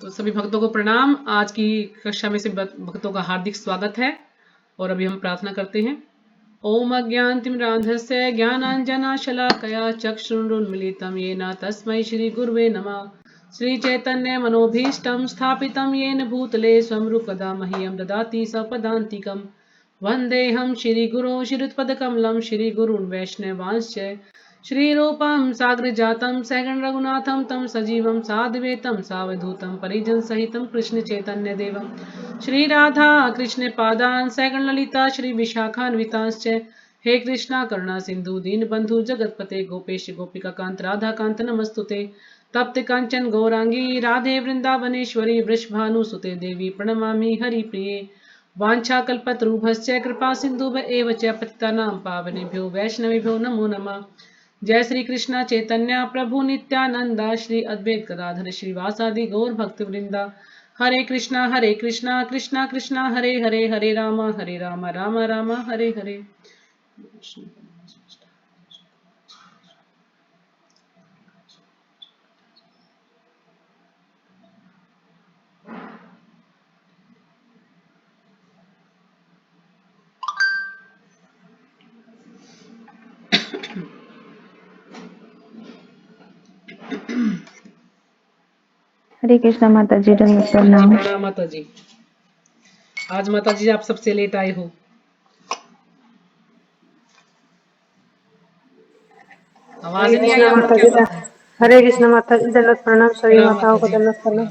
तो सभी भक्तों को प्रणाम। आज की कक्षा में से भक्तों का हार्दिक स्वागत है और अभी हम प्रार्थना करते हैं। ओम अज्ञानतिमिरान्धस्य ज्ञानाञ्जनशलाकया चक्षुरुन्मीलितं येन तस्मै श्रीगुरुवे नमः। श्रीचैतन्यमनोभीष्टं स्थापितं येन भूतले स्वं रूपदा मह्यं ददाति सपदान्तिकं। वन्देऽहं श्रीगुरो श्रीयुतपदकमलं श्रीगुरून् वैष्णवांश्च श्रीरूपं साग्रजातं सगण रघुनाथं तं सजीवं साद्वैतं सावधूतं परिजनसहितं कृष्णचैतन्यदेवं श्रीराधा कृष्णपादान् सगण ललिता श्रीविशाखान्वितांश्च। हे कृष्णा करुणा सिंधु दीनबंधु जगतपते गोपेश गोपिकाकांत राधाकांत नमस्तुते। तप्त कांचन गौरांगी राधे वृंदावनेश्वरी वृषभानुसुते देवी प्रणमामि हरिप्रिये। वाञ्छाकल्पतरुभ्यश्च कृपा सिन्धुभ एव च पतितानां पावनेभ्यो वैष्णवेभ्यो नमो नमः। जय श्री कृष्ण चैतन्य प्रभु नित्यानंदा श्री अद्वैत गदाधर श्रीवासादि गौर भक्त वृंदा। हरे कृष्णा कृष्णा कृष्णा हरे हरे हरे राम राम राम हरे हरे। हरे कृष्णा माता जी प्रणाम माता जी। आज माता जी आप सबसे लेट आए हो। आवाज नहीं आई आपको, क्या बात है? हरे कृष्ण माता जी, दंडवत प्रणाम सभी माताओं को, दंडवत प्रणाम।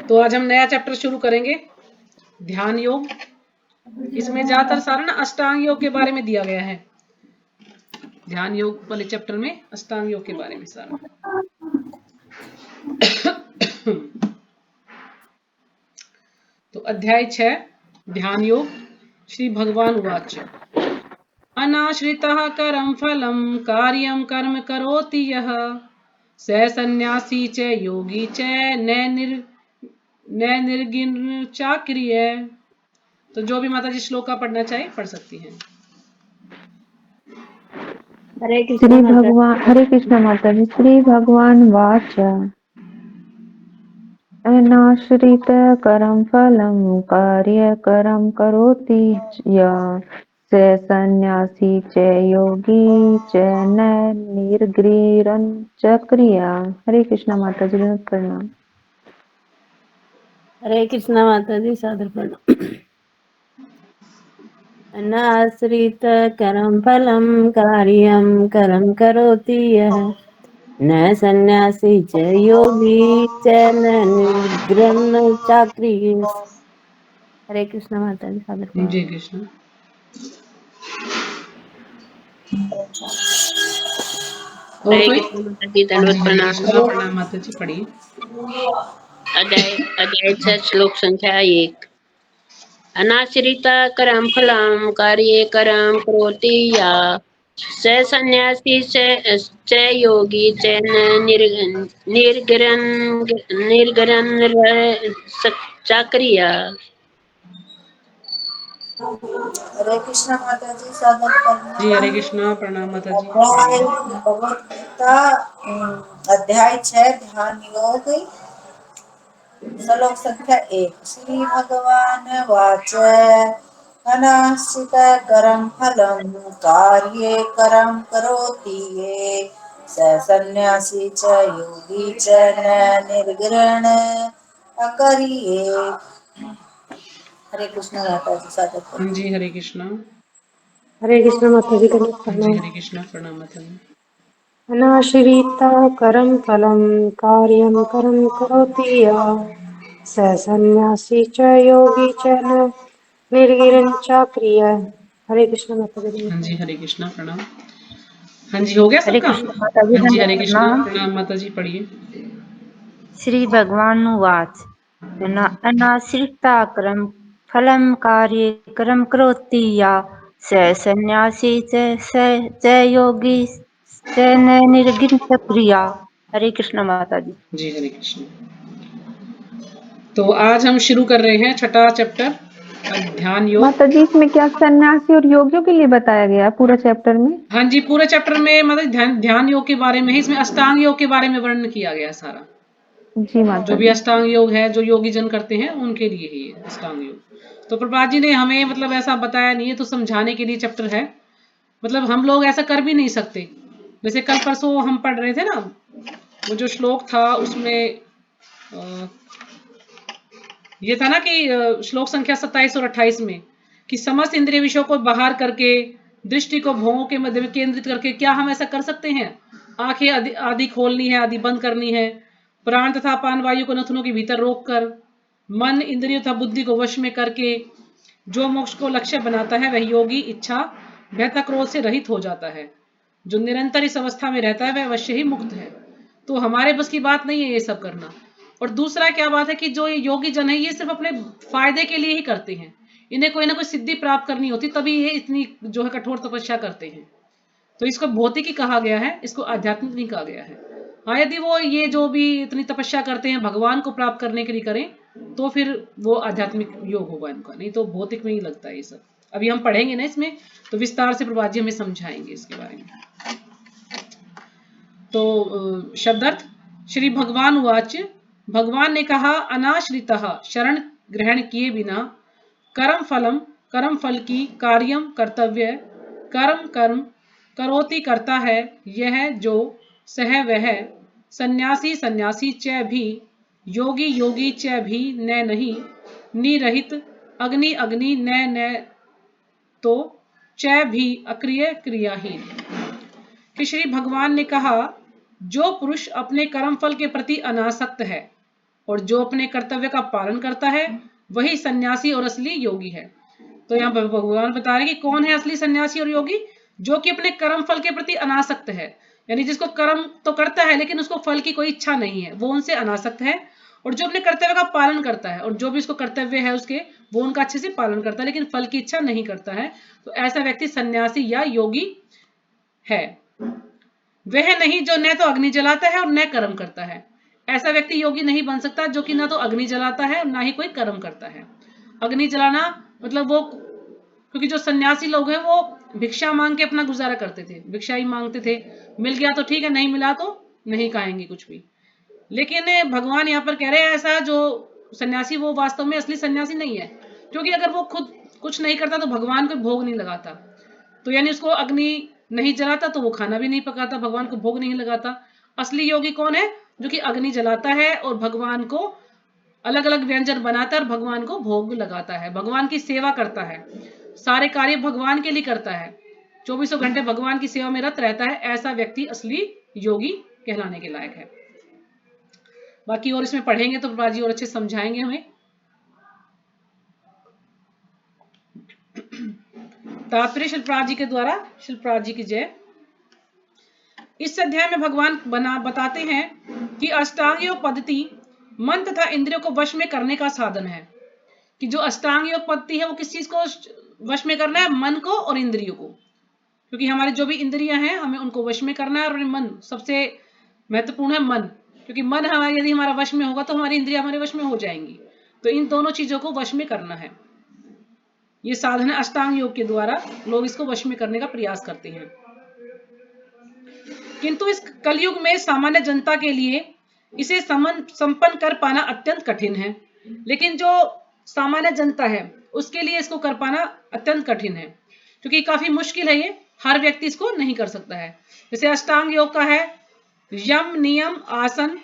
तो आज हम नया चैप्टर शुरू करेंगे, ध्यान योग। इसमें ज्यादातर सारा ना अष्टांग योग के बारे में दिया गया है। ध्यान योग वाले चैप्टर में अष्टांग योग के बारे में सारा। तो अध्याय 6 ध्यान योग। श्री भगवान उवाच अनाश्रितः करम फलम कार्यम कर्म करोति यः स सन्यासी च योगी च न निर्गिन चाक्रिय। तो जो भी माता जी श्लोक का पढ़ना चाहे पढ़ सकती हैं। हरे कृष्ण माता जी। श्री भगवान वाच अनाश्रित करम फलम कार्य करम करोति यः स सन्यासी च योगी च न निर्गृहन् चक्रिया। हरे कृष्ण माता जी, प्रणाम। हरे कृष्णा माता जी, सादर प्रणाम। अनाश्रित करम फलम कार्यम करम करोति यः न सन्यासी च योगी च न निर्गृहन् चाक्रिय। हरे कृष्णा माता जी, सादर प्रणाम। जय कृष्ण। और कोई? प्रणाम माता जी, पढ़िए। अध्याय 6 श्लोक संख्या 1। अनाश्रिता करम फलम कार्ये करम करोति या स सन्यासी च योगी च निर्गरन चाक्रिया। हरे कृष्णा माता जी, सादर जी हरे प्रणाम। कृष्णा, प्रणाम माता जी, अध्याय पढ़िए। भगवत गीता अध्याय 6 ध्यान योग श्लोक संख्या 1। श्री भगवान वाच अनाश्रित करम फलम कार्ये करम करोति ये स सन्यासी च योगी च न निर्गृहण अकरिये। हरे कृष्ण माता जी, सादर प्रणाम। जी हरे कृष्णा। हरे कृष्णा माता जी, दंडवत जी प्रणाम। हरे कृष्णा, प्रणाम माता जी। अनाश्रिता करम फलम कार्यम करम करोति यः स सन्यासी च योगी च न निर्गृहन् चाक्रिय। हरे कृष्णा माता जी, दंडवत जी प्रणाम। हरे कृष्णा, प्रणाम। हाँ जी, हो गया हरे सबका? कृष्ण माता जी, हाँ जी हरे कृष्णा, प्रणाम। प्रणाम माता जी, पढ़िए। श्री भगवान उवाच अनाश्रिता करम फलम कार्ये करम करोति या स सन्यासी च योगी च न निर्गुण क्रिया। हरे कृष्ण माता जी। जी हरे कृष्ण। तो आज हम शुरू कर रहे हैं छठा चैप्टर, ध्यान योग। माता जी इसमें क्या सन्यासी और योगियों के लिए बताया गया है पूरा चैप्टर में? हाँ जी, पूरे चैप्टर में मतलब ध्यान योग के बारे में है, इसमें अष्टांग योग के बारे में वर्णन किया गया है सारा। जी माता जो भी जी। अष्टांग योग है, जो योगी जन करते हैं उनके लिए ही है अष्टांग योग। तो प्रभुपाद जी ने हमें मतलब ऐसा बताया नहीं है, तो समझाने के लिए चैप्टर है। मतलब हम लोग ऐसा कर भी नहीं सकते। जैसे कल परसों हम पढ़ रहे थे ना, वो जो श्लोक था उसमें ये था ना कि श्लोक संख्या 27 और 28 में कि समस्त इंद्रिय विषयों को बाहर करके दृष्टि को भोगों के मध्य में केंद्रित करके क्या हम ऐसा कर सकते हैं? आंखें आदि खोलनी है, आदि बंद करनी है, प्राण तथा पान वायु को नथुनों के भीतर रोक कर, मन इंद्रियों तथा बुद्धि को वश में करके जो मोक्ष को लक्ष्य बनाता है वह योगी इच्छा भयता क्रोध से रहित हो जाता है। जो निरंतर इस अवस्था में रहता है वह अवश्य ही मुक्त है। तो हमारे बस की बात नहीं है ये सब करना। और दूसरा क्या बात है कि जो ये योगी जन है ये सिर्फ अपने फायदे के लिए ही करते हैं, इन्हें कोई ना कोई सिद्धि प्राप्त करनी होती तभी ये इतनी जो है कठोर तपस्या करते हैं। तो इसको भौतिकी कहा गया है, इसको आध्यात्मिक नहीं कहा गया है। हाँ, यदि वो ये जो भी इतनी तपस्या करते हैं भगवान को प्राप्त करने के लिए करें तो फिर वो आध्यात्मिक योग होगा इनका, नहीं तो भौतिक में ही लगता है ये सब। अभी हम पढ़ेंगे ना इसमें, तो विस्तार से प्रभुपाद जी हमें समझाएंगे इसके बारे में। तो शब्दार्थ, श्री भगवान उवाच, भगवान ने कहा अनाश्रितः शरण ग्रहण किए बिना कर्म फल की कार्यम कर्तव्य कर्म कर्म करोति करता है यह जो सह वह सन्यासी सन्यासी च भी योगी योगी च भी न नहीं निरहित अग्नि अग्नि न तो च भी अक्रिय क्रियाहीन। कि श्री भगवान ने कहा जो पुरुष अपने कर्म फल के प्रति अनासक्त है और जो अपने कर्तव्य का पालन करता है वही सन्यासी और असली योगी है। तो यहाँ भगवान बता रहे कि कौन है असली सन्यासी और योगी? जो कि अपने कर्म फल के प्रति अनासक्त है, यानी जिसको कर्म तो करता है लेकिन उसको फल की कोई इच्छा नहीं है, वो उनसे अनासक्त है। और जो अपने कर्तव्य का पालन करता है और जो भी उसको कर्तव्य है उसके वो उनका अच्छे से पालन करता है लेकिन फल की इच्छा नहीं करता है, तो ऐसा व्यक्ति सन्यासी या योगी है। वह नहीं जो न तो अग्नि जलाता है और न कर्म करता है। ऐसा व्यक्ति योगी नहीं बन सकता जो कि ना तो अग्नि जलाता है और ना ही कोई कर्म करता है। अग्नि जलाना मतलब वो, क्योंकि जो सन्यासी लोग हैं वो भिक्षा मांग के अपना गुजारा करते थे, भिक्षा ही मांगते थे, मिल गया तो ठीक है, नहीं मिला तो नहीं खाएंगे कुछ भी। लेकिन भगवान यहाँ पर कह रहे हैं ऐसा जो सन्यासी वो वास्तव में असली सन्यासी नहीं है, क्योंकि अगर वो खुद कुछ नहीं करता तो भगवान को भोग नहीं लगाता, तो यानी उसको अग्नि नहीं जलाता तो वो खाना भी नहीं पकाता, भगवान को भोग नहीं लगाता। असली योगी कौन है? जो कि अग्नि जलाता है और भगवान को अलग अलग व्यंजन बनाता है और भगवान को भोग लगाता है, भगवान की सेवा करता है, सारे कार्य भगवान के लिए करता है, 24 घंटे भगवान की सेवा में रत रहता है। ऐसा व्यक्ति असली योगी कहलाने के लायक है। बाकी और इसमें पढ़ेंगे तो प्रभुपाद जी और अच्छे समझाएंगे हमें। तात्पर्य शिल्पराज जी के द्वारा, शिल्पराज जी की जय। इस अध्याय में भगवान बताते हैं कि अष्टांग योग पद्धति मन तथा इंद्रियों को वश में करने का साधन है। कि जो अष्टांग योग पद्धति है वो किस चीज को वश में करना है? मन को और इंद्रियों को, क्योंकि हमारी जो भी इंद्रियां हैं हमें उनको वश में करना है। और मन सबसे महत्वपूर्ण है, मन, क्योंकि मन यदि हमारा वश में होगा तो हमारी इंद्रियां हमारे वश में हो जाएंगी। तो इन दोनों चीजों को वश में करना है, ये साधन है अष्टांग योग के द्वारा लोग इसको वश में करने का प्रयास करते हैं। किंतु इस कलयुग में सामान्य जनता के लिए इसे संपन्न कर पाना अत्यंत कठिन है। लेकिन जो सामान्य जनता है उसके लिए इसको कर पाना अत्यंत कठिन है, क्योंकि काफी मुश्किल है, ये हर व्यक्ति इसको नहीं कर सकता है। जैसे अष्टांग योग का है यम नियम आसन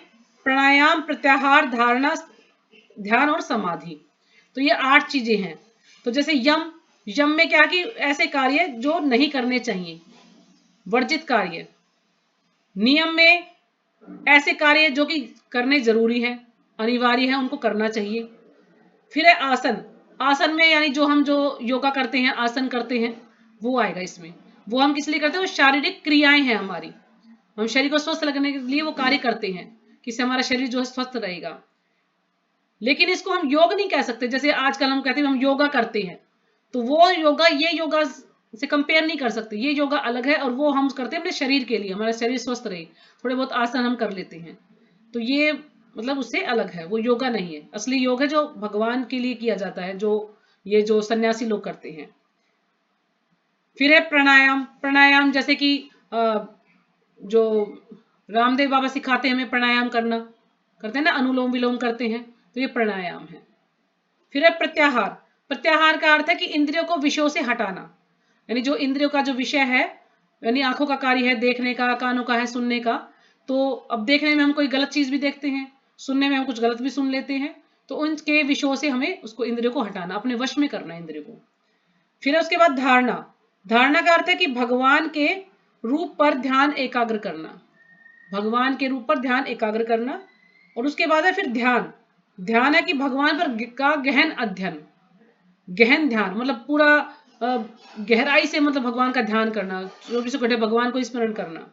प्राणायाम प्रत्याहार धारणा ध्यान और समाधि, तो ये 8 चीजें हैं। तो जैसे यम में क्या कि ऐसे कार्य जो नहीं करने चाहिए, वर्जित कार्य। नियम में ऐसे कार्य जो कि करने जरूरी है, अनिवार्य है, उनको करना चाहिए। फिर है आसन, आसन में यानी जो हम जो योगा करते हैं, आसन करते हैं, वो आएगा इसमें। वो हम किस लिए करते हैं? वो शारीरिक क्रियाएं हैं हमारी, हम शरीर को स्वस्थ रखने के लिए वो कार्य करते हैं, किससे हमारा शरीर जो है स्वस्थ रहेगा। लेकिन इसको हम योग नहीं कह सकते। जैसे आजकल हम कहते हैं हम योगा करते हैं, तो वो योगा ये योगा से कंपेयर नहीं कर सकते, ये योगा अलग है और वो हम करते हैं अपने शरीर के लिए, हमारा शरीर स्वस्थ रहे, थोड़े बहुत आसन हम कर लेते हैं, तो ये मतलब उससे अलग है, वो योगा नहीं है। असली योग है जो भगवान के लिए किया जाता है, जो ये जो सन्यासी लोग करते हैं। फिर है प्राणायाम। प्राणायाम जैसे कि जो रामदेव बाबा सिखाते हैं हमें प्राणायाम करना, करते हैं ना, अनुलोम विलोम करते हैं, तो ये प्राणायाम है। फिर है प्रत्याहार। प्रत्याहार का अर्थ है कि इंद्रियों को विषयों से हटाना, यानी जो इंद्रियों का जो विषय है, यानी आंखों का कार्य है देखने का, कानों का है सुनने का, तो अब देखने में हम कोई गलत चीज भी देखते हैं, सुनने में हम कुछ गलत भी सुन लेते हैं, तो उनके विषयों से हमें उसको इंद्रियों को हटाना, अपने वश में करना इंद्रियों को। फिर है उसके बाद धारणा। धारणा का अर्थ है कि भगवान के रूप पर ध्यान एकाग्र करना, भगवान के रूप पर ध्यान एकाग्र करना। और उसके बाद है फिर ध्यान। ध्यान है कि भगवान पर का गहन अध्ययन, गहन ध्यान मतलब पूरा गहराई से मतलब भगवान का ध्यान करना, छोटे से छोटे भगवान को स्मरण करना।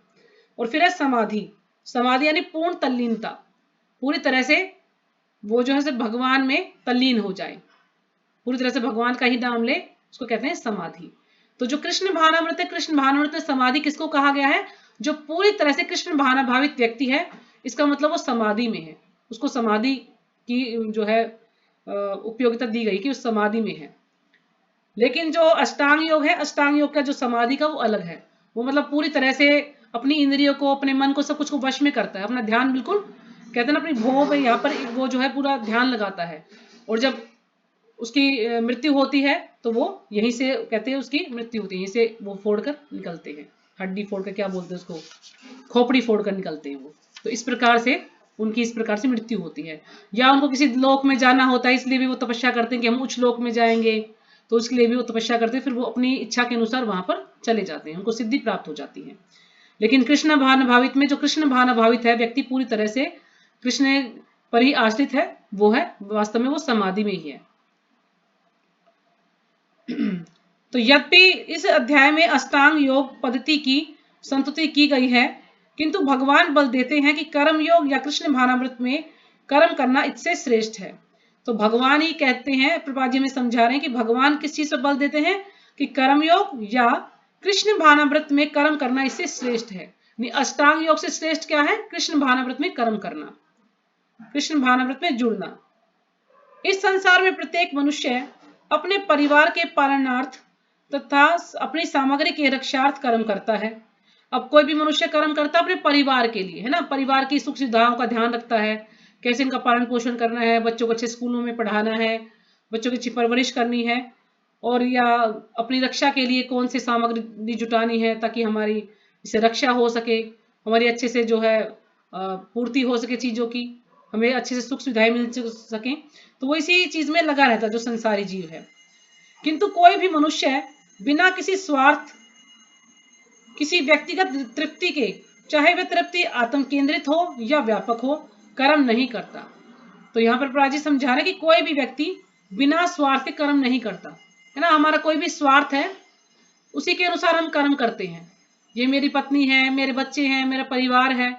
और फिर है समाधि। समाधि यानी पूर्ण तल्लीनता, पूरी तरह से वो जो है सिर्फ भगवान में तल्लीन हो जाए, पूरी तरह से भगवान का ही नाम ले, उसको कहते हैं समाधि। तो जो कृष्ण भावनामृत है, कृष्ण भावनामृत में समाधि किसको कहा गया है? जो पूरी तरह से कृष्ण भावनाभावित व्यक्ति है, इसका मतलब वो समाधि में है, उसको समाधि की जो है उपयोगिता दी गई कि उस समाधि में है। लेकिन जो अष्टांग योग है, अष्टांग योग का जो समाधि का वो अलग है, वो मतलब पूरी तरह से अपनी इंद्रियों को, अपने मन को, सब कुछ को वश में करता है, अपना ध्यान बिल्कुल कहते हैं ना अपनी भौं पे यहाँ पर वो जो है पूरा ध्यान लगाता है। और जब उसकी मृत्यु होती है तो वो यहीं से कहते हैं उसकी मृत्यु होती है, यहीं से वो फोड़कर निकलते हैं, हड्डी फोड़कर, क्या बोलते हैं उसको, खोपड़ी फोड़कर निकलते हैं वो। तो इस प्रकार से उनकी इस प्रकार से मृत्यु होती है। या उनको किसी लोक में जाना होता है, इसलिए भी वो तपस्या करते हैं कि हम उच्च लोक में जाएंगे, तो उसके लिए भी वो तपस्या करते हैं, फिर वो अपनी इच्छा के अनुसार वहां पर चले जाते हैं, उनको सिद्धि प्राप्त हो जाती है। लेकिन कृष्ण भावनाभावित में, जो कृष्ण भावनाभावित है व्यक्ति, पूरी तरह से कृष्ण पर ही आश्रित है, वो है वास्तव में वो समाधि में ही है। तो यद्यपि इस अध्याय में अष्टांग योग पद्धति की संतुति की गई है, किंतु भगवान बल देते हैं कि कर्म योग या कृष्ण भावनामृत में कर्म करना इससे श्रेष्ठ है। तो भगवान ही कहते हैं, प्रभुपाद जी में समझा रहे हैं कि भगवान किस चीज पर बल देते हैं कि कर्म योग या कृष्ण भावनामृत में कर्म करना इससे श्रेष्ठ है। अष्टांग योग से श्रेष्ठ क्या है? कृष्ण भावनामृत में कर्म करना, कृष्ण भावनामृत में जुड़ना। इस संसार में प्रत्येक मनुष्य अपने परिवार के पालनार्थ तथा अपनी सामग्री के रक्षार्थ कर्म करता है। अब कोई भी मनुष्य कर्म करता है अपने परिवार के लिए, है ना, परिवार की सुख सुविधाओं का ध्यान रखता है, कैसे इनका पालन पोषण करना है, बच्चों को अच्छे स्कूलों में पढ़ाना है, बच्चों की अच्छी परवरिश करनी है, और या अपनी रक्षा के लिए कौन सी सामग्री जुटानी है ताकि हमारी इससे रक्षा हो सके, हमारी अच्छे से जो है पूर्ति हो सके चीजों की, हमें अच्छे से सुख सुविधाएं मिल सके। तो वो इसी चीज में लगा रहता है जो संसारी जीव है। किंतु कोई भी मनुष्य बिना किसी स्वार्थ, किसी व्यक्तिगत तृप्ति के, चाहे वह तृप्ति आत्म केंद्रित हो या व्यापक हो, कर्म नहीं करता। तो यहाँ पर प्रभुपाद जी समझा रहे हैं कि कोई भी व्यक्ति बिना स्वार्थ के कर्म नहीं करता, है ना। हमारा कोई भी स्वार्थ है, उसी के अनुसार हम कर्म करते हैं। ये मेरी पत्नी है, मेरे बच्चे हैं, मेरा परिवार है,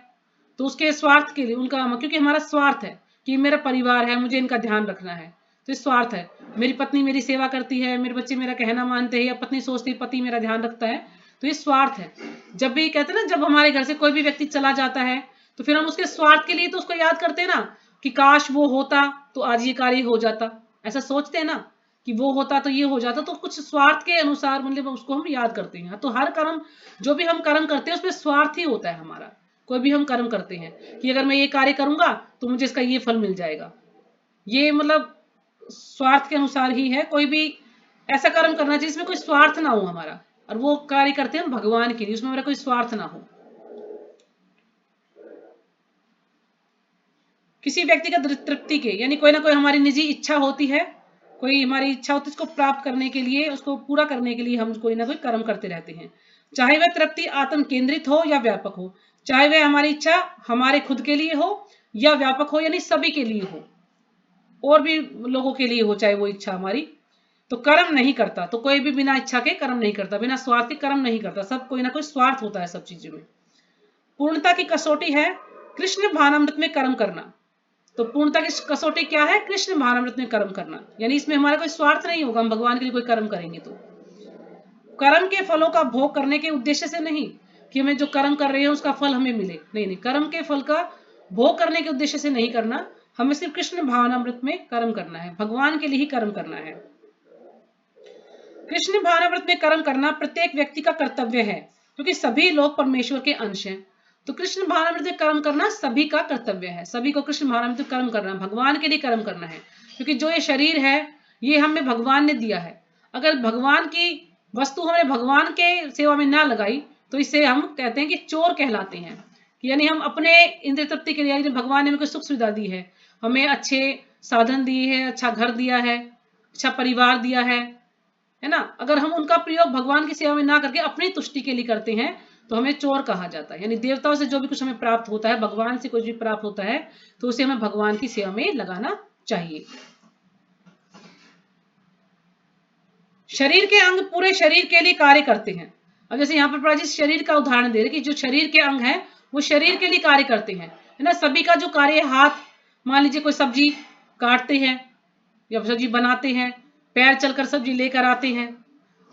तो उसके स्वार्थ के लिए उनका, क्योंकि हमारा स्वार्थ है कि मेरा परिवार है, मुझे इनका ध्यान रखना है, तो ये स्वार्थ है। मेरी पत्नी मेरी सेवा करती है, मेरे बच्चे मेरा कहना मानते हैं, या पत्नी सोचती है पति मेरा ध्यान रखता है, तो ये स्वार्थ है। जब भी कहते हैं ना, जब हमारे घर से कोई भी व्यक्ति चला जाता है तो फिर हम उसके स्वार्थ के लिए तो उसको याद करते हैं ना कि काश वो होता तो आज ये कार्य हो जाता, ऐसा सोचते हैं ना कि वो होता तो ये हो जाता। तो कुछ स्वार्थ के अनुसार मतलब उसको हम याद करते हैं। तो हर कर्म, जो भी हम कर्म करते हैं उसमें स्वार्थ ही होता है हमारा। कोई भी हम कर्म करते हैं कि अगर मैं ये कार्य करूंगा तो मुझे इसका ये फल मिल जाएगा, ये मतलब स्वार्थ के अनुसार ही है। कोई भी ऐसा कर्म करना चाहिए जिसमें कोई स्वार्थ ना हो हमारा, और वो कार्य करते हैं भगवान के लिए, उसमें मेरा कोई स्वार्थ ना हो। किसी व्यक्तिगत तृप्ति के, यानी कोई ना कोई हमारी निजी इच्छा होती है, कोई हमारी इच्छा होती है, उसको प्राप्त करने के लिए, उसको पूरा करने के लिए हम कोई ना कोई कर्म करते रहते हैं। चाहे वह तृप्ति आत्म केंद्रित हो या व्यापक हो, चाहे वह हमारी इच्छा हमारे खुद के लिए हो या व्यापक हो, यानी सभी के लिए हो, और भी लोगों के लिए हो, चाहे वो इच्छा हमारी, तो कर्म नहीं करता। तो कोई भी बिना इच्छा के कर्म नहीं करता, बिना स्वार्थ के कर्म नहीं करता। सब कोई ना कोई स्वार्थ होता है सब चीजों में। पूर्णता की कसौटी है कृष्ण भावनामृत में कर्म करना। तो पूर्णता की कसौटी क्या है? कृष्ण भावनामृत में कर्म करना, यानी इसमें हमारा कोई स्वार्थ नहीं होगा। हम भगवान के लिए कोई कर्म करेंगे तो कर्म के फलों का भोग करने के उद्देश्य से नहीं कि हमें जो कर्म कर रहे हैं उसका फल हमें मिले, नहीं नहीं, कर्म के फल का भोग करने के उद्देश्य से नहीं करना, हमें सिर्फ कृष्ण भावनामृत में कर्म करना है, भगवान के लिए ही कर्म करना है। कृष्ण भावनामृत में कर्म करना प्रत्येक व्यक्ति का कर्तव्य है, क्योंकि सभी लोग परमेश्वर के अंश हैं। तो कृष्ण भावनामृत में कर्म करना सभी का कर्तव्य है, सभी को कृष्ण भावनामृत में कर्म करना, भगवान के लिए कर्म करना है। क्योंकि जो ये शरीर है ये हमें भगवान ने दिया है। अगर भगवान की वस्तु हमने भगवान के सेवा में ना लगाई तो इससे हम कहते हैं कि चोर कहलाते हैं। कि यानी हम अपने इंद्रिय तृप्ति के लिए, भगवान ने हमें कोई सुख सुविधा दी है, हमें अच्छे साधन दिए हैं, अच्छा घर दिया है, अच्छा परिवार दिया है ना, अगर हम उनका प्रयोग भगवान की सेवा में ना करके अपनी तुष्टि के लिए करते हैं तो हमें चोर कहा जाता है। यानी देवताओं से जो भी कुछ हमें प्राप्त होता है, भगवान से कुछ भी प्राप्त होता है, तो उसे हमें भगवान की सेवा में लगाना चाहिए। शरीर के अंग पूरे शरीर के लिए कार्य करते हैं। अब जैसे यहाँ पर प्रभु शरीर का उदाहरण दे रहे कि जो शरीर के अंग हैं वो शरीर के लिए कार्य करते हैं, है ना। सभी का जो कार्य है, हाथ मान लीजिए कोई सब्जी काटते हैं या सब्जी बनाते हैं, पैर चलकर सब्जी लेकर आते हैं,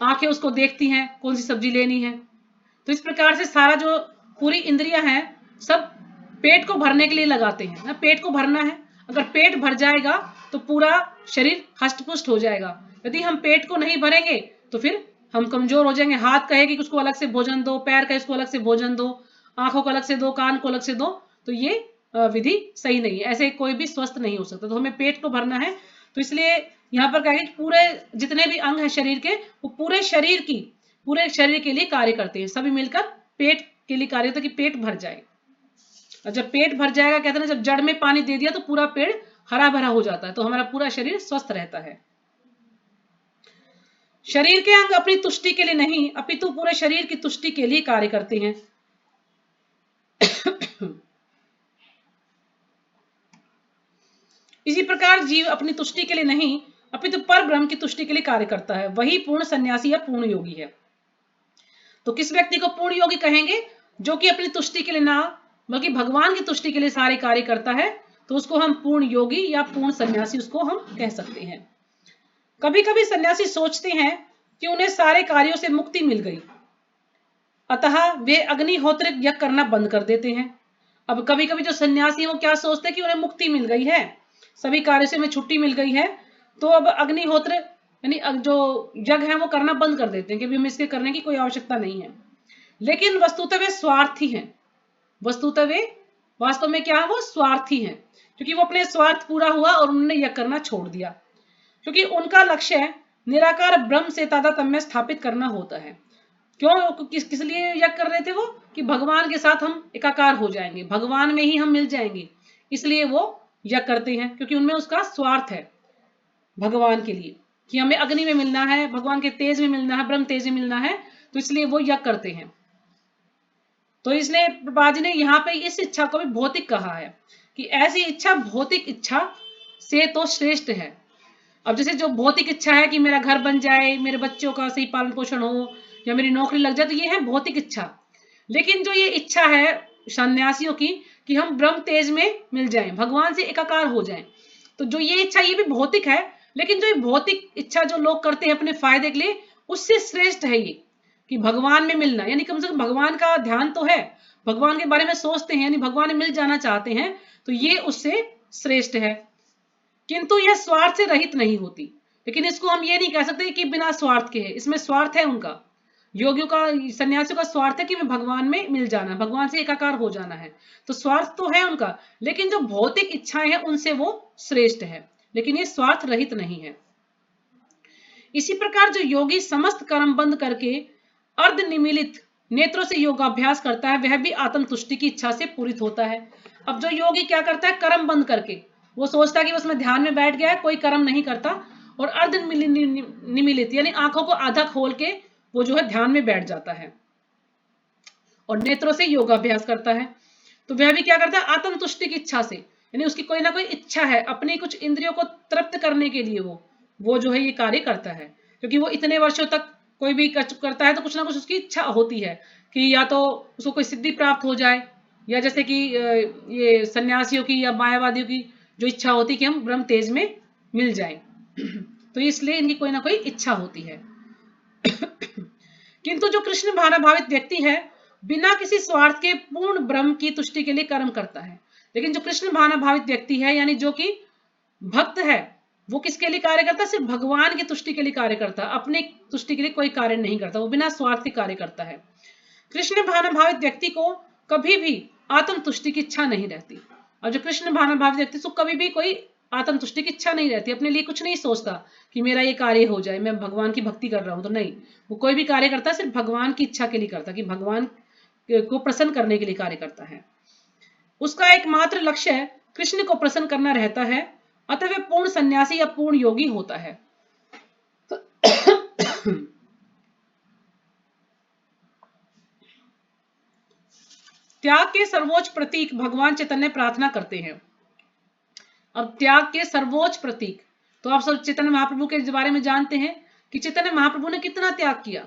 आंखें उसको देखती हैं कौन सी सब्जी लेनी है। तो इस प्रकार से सारा जो पूरी इंद्रियां हैं सब पेट को भरने के लिए लगाते हैं ना। पेट को भरना है, अगर पेट भर जाएगा तो पूरा शरीर हष्टपुष्ट हो जाएगा। यदि हम पेट को नहीं भरेंगे तो फिर हम कमजोर हो जाएंगे। हाथ कहे कि उसको अलग से भोजन दो, पैर कहे उसको अलग से भोजन दो, आंखों को अलग से दो, कान को अलग से दो, तो ये विधि सही नहीं है। ऐसे कोई भी स्वस्थ नहीं हो सकता। तो हमें पेट को भरना है। तो इसलिए यहाँ पर कहेंगे कि पूरे जितने भी अंग हैं शरीर के, वो पूरे शरीर के लिए कार्य करते हैं। सभी मिलकर पेट के लिए कार्य होता है कि पेट भर जाए। और जब पेट भर जाएगा, कहते हैं जब जड़ में पानी दे दिया तो पूरा पेड़ हरा भरा हो जाता है, तो हमारा पूरा शरीर स्वस्थ रहता है। शरीर के अंग अपनी तुष्टि के लिए नहीं अपितु पूरे शरीर की तुष्टि के लिए कार्य करते हैं। इसी प्रकार जीव अपनी तुष्टि के लिए नहीं अपितु पर ब्रह्म की तुष्टि के लिए कार्य करता है। वही पूर्ण सन्यासी या पूर्ण योगी है। तो किस व्यक्ति को पूर्ण योगी कहेंगे? जो कि अपनी तुष्टि के लिए ना बल्कि भगवान की तुष्टि के लिए सारे कार्य करता है, तो उसको हम पूर्ण योगी या पूर्ण सन्यासी उसको हम कह सकते हैं। कभी कभी सन्यासी सोचते हैं कि उन्हें सारे कार्यों से मुक्ति मिल गई, अतः वे अग्निहोत्र यज्ञ करना बंद कर देते हैं। अब कभी कभी जो सन्यासी वो क्या सोचते हैं कि उन्हें मुक्ति मिल गई है, सभी कार्य से उन्हें छुट्टी मिल गई है, तो अब अग्निहोत्र यानी जो यज्ञ है वो करना बंद कर देते हैं कि हमें इसके करने की कोई आवश्यकता नहीं है। लेकिन वस्तुतः वे स्वार्थी हैं। वस्तुतः वे वास्तव में क्या है? वो स्वार्थी हैं, क्योंकि वो अपने स्वार्थ पूरा हुआ और उन्होंने यज्ञ करना छोड़ दिया, क्योंकि उनका लक्ष्य निराकार ब्रह्म से तादात्म्य स्थापित करना होता है। क्यों किस लिए यज्ञ कर रहे थे वो? कि भगवान के साथ हम एकाकार हो जाएंगे, भगवान में ही हम मिल जाएंगे, इसलिए वो यज्ञ करते हैं। क्योंकि उनमें उसका स्वार्थ है भगवान के लिए कि हमें अग्नि में मिलना है, भगवान के तेज में मिलना है, ब्रह्म तेज में मिलना है, तो इसलिए वो यज्ञ करते हैं। तो इसलिए प्रभुपाद जी ने यहाँ पे इस इच्छा को भी भौतिक कहा है कि ऐसी इच्छा भौतिक इच्छा से तो श्रेष्ठ है। अब जैसे जो भौतिक इच्छा है कि मेरा घर बन जाए, मेरे बच्चों का सही पालन पोषण हो, या मेरी नौकरी लग जाए, तो ये है भौतिक इच्छा। लेकिन जो ये इच्छा है सन्यासियों की कि हम ब्रह्म तेज में मिल जाएं, भगवान से एकाकार हो जाएं, तो जो ये इच्छा ये भी भौतिक है। लेकिन जो ये भौतिक इच्छा जो लोग करते हैं अपने फायदे के लिए, उससे श्रेष्ठ है ये कि भगवान में मिलना, यानी कम से कम भगवान का ध्यान तो है, भगवान के बारे में सोचते हैं, यानी भगवान में मिल जाना चाहते हैं, तो ये उससे श्रेष्ठ है। किंतु यह स्वार्थ से रहित नहीं होती। लेकिन इसको हम ये नहीं कह सकते कि बिना स्वार्थ के है, इसमें स्वार्थ है उनका। योगियों का, सन्यासियों का स्वार्थ है कि मैं भगवान में मिल जाना, भगवान से एकाकार हो जाना है, तो स्वार्थ तो है उनका। लेकिन जो भौतिक इच्छाएं हैं उनसे वो श्रेष्ठ है, लेकिन ये स्वार्थ रहित नहीं है। इसी प्रकार जो योगी समस्त कर्म बंद करके अर्ध निमीलित नेत्रों से योगाभ्यास करता है, वह भी आत्म तुष्टि की इच्छा से पूरित होता है। अब जो योगी क्या करता है, कर्म बंद करके वो सोचता है कि बस मैं ध्यान में बैठ गया है, कोई कर्म नहीं करता, और अर्ध निमीलित यानी आंखों को आधा खोल के वो जो है ध्यान में बैठ जाता है और नेत्रों से योगाभ्यास करता है। तो वह भी क्या करता है, आत्म तुष्टि की इच्छा से, यानी उसकी कोई ना कोई इच्छा है अपनी कुछ इंद्रियों को तृप्त करने के लिए वो जो है ये कार्य करता है। क्योंकि वो इतने वर्षों तक कोई भी करता है तो कुछ ना कुछ उसकी इच्छा होती है कि या तो उसको कोई सिद्धि प्राप्त हो जाए, या जैसे कि ये सन्यासियों की या मायावादियों की जो इच्छा होती है कि हम ब्रह्म तेज में मिल जाएं, तो इसलिए इनकी कोई ना कोई इच्छा होती है। किंतु जो कृष्ण भावनाभावित व्यक्ति है बिना किसी स्वार्थ के पूर्ण ब्रह्म की तुष्टि के लिए कर्म करता है। लेकिन जो कृष्ण भावनाभावित व्यक्ति है, यानी जो कि भक्त है, वो किसके लिए कार्य करता है? सिर्फ भगवान की तुष्टि के लिए कार्य करता है, अपनी तुष्टि के लिए कोई कार्य नहीं करता, वो बिना स्वार्थ के कार्य करता है। कृष्ण भावनाभावित व्यक्ति को कभी भी आत्म तुष्टि की इच्छा नहीं रहती। और जो कृष्ण भावनाभावित व्यक्ति को कभी भी कोई आत्म तुष्टि की इच्छा नहीं रहती, अपने लिए कुछ नहीं सोचता कि मेरा ये कार्य हो जाए, मैं भगवान की भक्ति कर रहा हूं, तो नहीं, वो कोई भी कार्य करता है सिर्फ भगवान की इच्छा के लिए करता है, कि भगवान को प्रसन्न करने के लिए कार्य करता है। उसका एकमात्र लक्ष्य कृष्ण को प्रसन्न करना रहता है, अतः वह पूर्ण सन्यासी या पूर्ण योगी होता है। त्याग के सर्वोच्च प्रतीक भगवान चैतन्य प्रार्थना करते हैं। अब त्याग के सर्वोच्च प्रतीक, तो आप सब चैतन्य महाप्रभु के बारे में जानते हैं कि चैतन्य महाप्रभु ने कितना त्याग किया।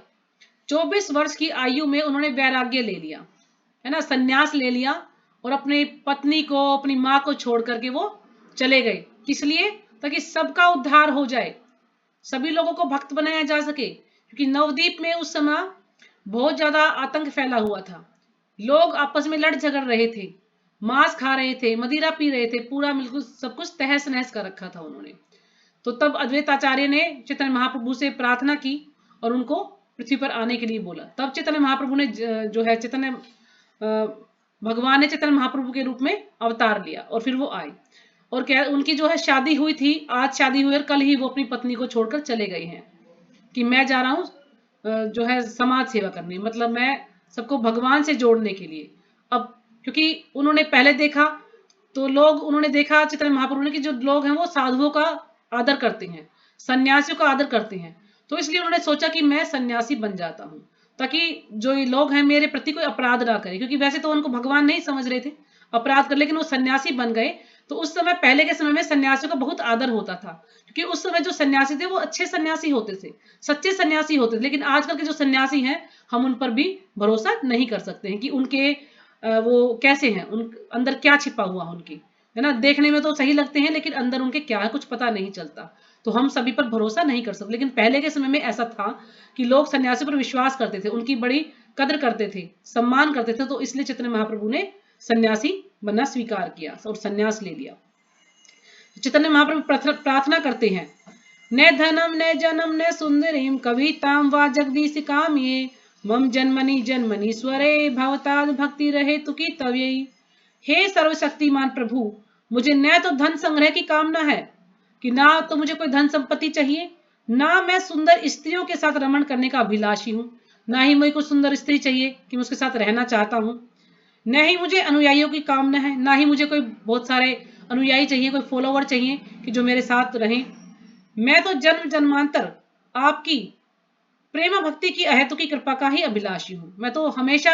24 वर्ष की आयु में उन्होंने वैराग्य ले लिया, है ना, संन्यास ले लिया, और अपनी पत्नी को, अपनी माँ को छोड़ करके वो चले गए। किस लिए? ताकि सबका उद्धार हो जाए, सभी लोगों को भक्त बनाया जा सके। क्योंकि नवद्वीप में उस समय बहुत ज्यादा आतंक फैला हुआ था, लोग आपस में लड़ झगड़ रहे थे, मांस खा रहे थे, मदिरा पी रहे थे, पूरा बिल्कुल सब कुछ तहस नहस कर रखा था उन्होंने। तो तब अद्वैत आचार्य ने चैतन्य महाप्रभु से प्रार्थना की और उनको पृथ्वी पर आने के लिए बोला। तब चैतन्य महाप्रभु ने जो है भगवान ने चैतन्य महाप्रभु के रूप में अवतार लिया, और फिर वो आए। और क्या उनकी जो है शादी हुई थी, आज शादी हुई और कल ही वो अपनी पत्नी को छोड़कर चले गए हैं कि मैं जा रहा हूँ जो है समाज सेवा करने, मतलब मैं सबको भगवान से जोड़ने के लिए। अब क्योंकि उन्होंने पहले देखा, तो लोग, उन्होंने देखा चैतन्य महाप्रभु ने कि जो लोग हैं वो साधुओं का आदर करते हैं, सन्यासियों का आदर करते हैं, तो इसलिए उन्होंने सोचा कि मैं सन्यासी बन जाता हूँ, ताकि जो ये लोग हैं मेरे प्रति कोई अपराध ना करें। क्योंकि वैसे तो उनको भगवान नहीं समझ रहे थे, अपराध कर, लेकिन वो सन्यासी बन गए। तो उस समय, पहले के समय में सन्यासियों का बहुत आदर होता था, क्योंकि उस समय जो सन्यासी थे वो अच्छे सन्यासी होते थे, सच्चे सन्यासी होते थे। लेकिन आजकल के जो सन्यासी हैं, हम उन पर भी भरोसा नहीं कर सकते हैं कि उनके वो कैसे हैं, उन अंदर क्या छिपा हुआ उनकी, है ना। देखने में तो सही लगते हैं, लेकिन अंदर उनके क्या है कुछ पता नहीं चलता। तो हम सभी पर भरोसा नहीं कर सकते। लेकिन पहले के समय में ऐसा था कि लोग सन्यासी पर विश्वास करते थे, उनकी बड़ी कदर करते थे, सम्मान करते थे। तो इसलिए चैतन्य महाप्रभु ने सन्यासी बनना स्वीकार किया और सन्यास ले लिया। चैतन्य महाप्रभु प्रार्थना करते हैं, न धनम न जनम न सुंदरीम कविताम वा जगदीश काम्ये मम जन्मनि जन्मनीश्वरे भवताद भक्ति रहे तुकी तव्यई। हे सर्वशक्तिमान प्रभु, मुझे न तो धन संग्रह की कामना है, कि ना तो मुझे कोई धन संपत्ति चाहिए, ना मैं सुंदर स्त्रियों के साथ रमण करने का अभिलाषी हूँ, ना ही मुझे कोई सुंदर स्त्री चाहिए कि मैं उसके साथ रहना चाहता हूँ, न ही मुझे अनुयायियों की कामना है, ना ही मुझे कोई बहुत सारे अनुयायी चाहिए, कोई फॉलोवर चाहिए कि जो मेरे साथ रहें। मैं तो जन्म जन्मांतर आपकी प्रेम भक्ति की अहेतु की कृपा का ही अभिलाषी हूँ। मैं तो हमेशा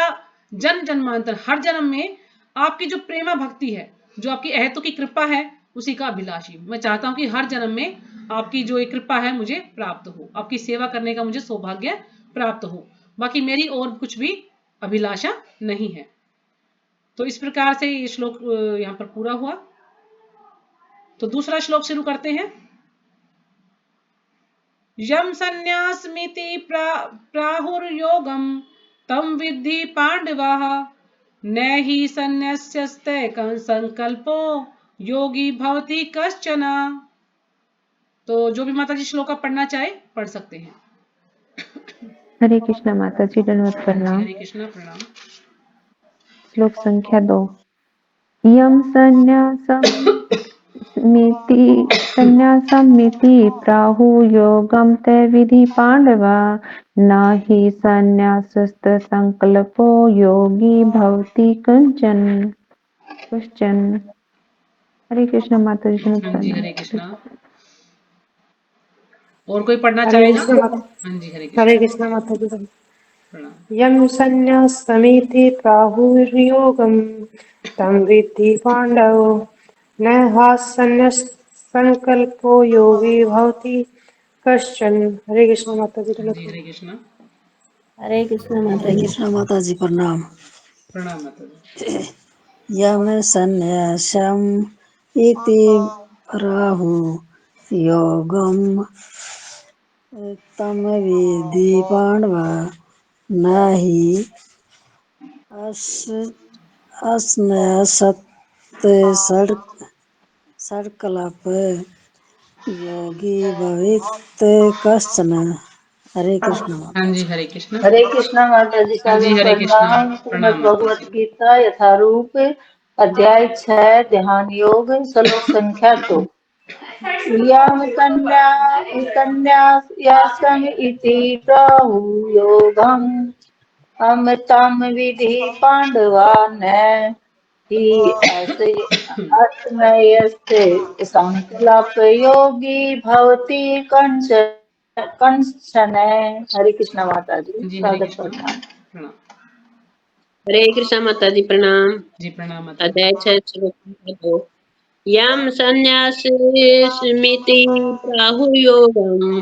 जन्म जन्मांतर हर जन्म में आपकी जो प्रेमा भक्ति है, जो आपकी अहेतु की कृपा है, उसी का अभिलाषी हूँ। मैं चाहता हूँ कि हर जन्म में आपकी जो एक कृपा है मुझे प्राप्त हो, आपकी सेवा करने का मुझे सौभाग्य प्राप्त हो। बाकी मेरी और कुछ भी अभिलाषा नहीं है। तो इस प्रकार से ये श्लोक यहाँ पर पूरा हुआ। तो दूसरा श्लोक शुरू करते हैं। यम संन्यासमिति प्राहुर्योगम तम विद्धि पांडवाः न हि संन्यास्यस्ते संकल्पो योगी भवति कश्चन। तो जो भी माता जी श्लोक का पढ़ना चाहे पढ़ सकते हैं। हरे कृष्णा माता जी, दंडवत प्रणाम। हरे कृष्णा, प्रणाम। श्लोक संख्या 2। यम संन्यासमिति प्राहुर्योगम तय विधि पांडवा न हि संन्यासस्त संकल्पो योगी भवति कश्चन। हरे कृष्णा माता जी, दंडवत हाँ जी, प्रणाम। हरे कृष्णा। और कोई पढ़ना हरे चाहेगा? कृष्ण माता, हाँ जी, हरे हरे कृष्णा, कृष्ण माता जी। प्रणाम। यम संन्यासमिति प्राहुर्योगम तम विद्धि पांडव न हासन्यस संकल्पो योगी भवति कश्चन। हरे कृष्ण माता जी। हाँ जी, हरे कृष्णा, हरे कृष्ण माता हरे जी। कृष्ण माता जी प्रणाम। प्रणाम माता जी। यम संन्यासम इति राहु योगम तम विधि पांडवा न हि असन्यासत संकल्प योगी भवेत् कश्चन। हरे कृष्ण हाँ माता जी, जी। हरे कृष्ण। हरे कृष्णा माता जी, हाँ जी, सादर हरे कृष्ण। प्रणाम। श्रीमद् प्रणाम माता भगवत जी। गीता यथारूप अध्याय 6 ध्यान योग श्लोक संख्या 2। यम कन्यायासम इति प्रहुयोगम अमृतम विधि पांडवा न ही अस्मयस्ते संकल्प योगी भवति कंचन। हरे कृष्णा माता जी, जी, हरे सादर कृष्ण। प्रणाम। प्रणाम। हरे कृष्ण माता जी प्रणाम। जी, प्रणाम माता जी। अध्याय 6 श्लोक संख्या 2। यम संन्यासमिति प्राहुर्योगं